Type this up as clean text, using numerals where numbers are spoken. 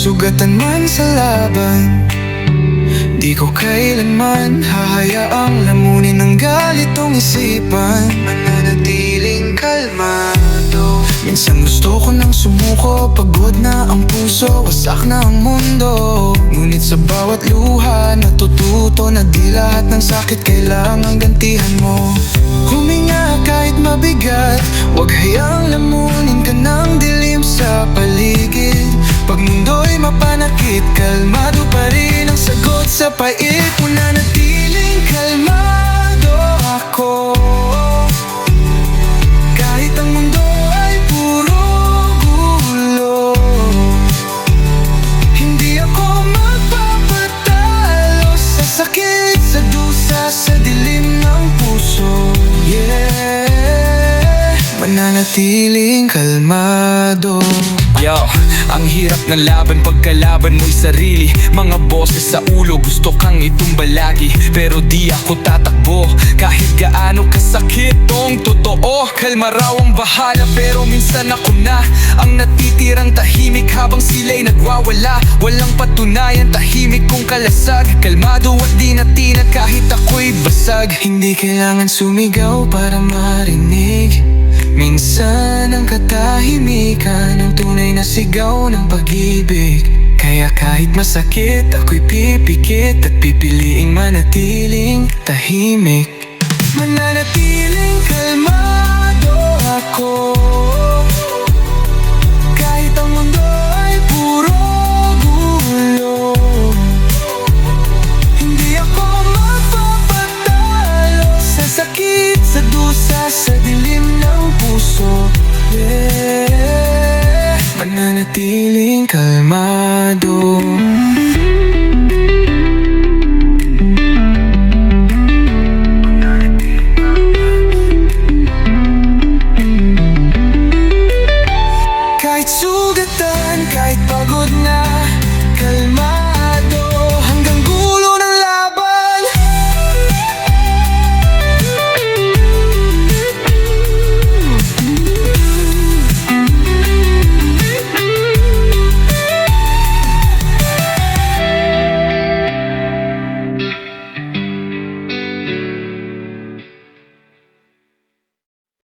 Sugatan man sa laban, di ko kailanman hahayaang lamunin ng galit tong isipan. Mananatiling kalmado. Minsan gusto ko nang sumuko, pagod na ang puso, wasak na ang mundo. Ngunit sa bawat luha, natututo na di lahat ng sakit kailangang gantihan mo. Huminga kahit mabigat, wag hayaang lamunin ka ng dilim sa paligid. Pag mundo'y mapanakit, kalmado pa rin ang sagot sa pait. Mananatiling kalmado ako, kahit ang mundo ay puro gulo. Hindi ako magpapatalo sa sakit, sa dusa, sa dilim ng puso. Yeah, mananatiling kalmado. Yo, ang hirap ng laban pagkalaban mo'y sarili. Mga boses sa ulo gusto kang itumbalagi, pero di ako tatakbo kahit gaano kasakit tong totoo. Kalma raw ang bahala, pero minsan ako na ang natitirang tahimik habang sila'y nagwawala. Walang patunayan, tahimik kong kalasag. Kalmado at di natinag kahit ako'y basag. Hindi kailangan sumigaw para marinig. Minsan ang katahimikan ang tunay na sigaw ng pag-ibig. Kaya kahit masakit, ako'y pipikit at pipiliing manatiling tahimik. Mananatiling kalmado ako, kahit ang mundo ay puro gulo. Hindi ako magpapatalo sa sakit, sa dusa, sa dilim ng puso. Yeah, mananatiling kalmado.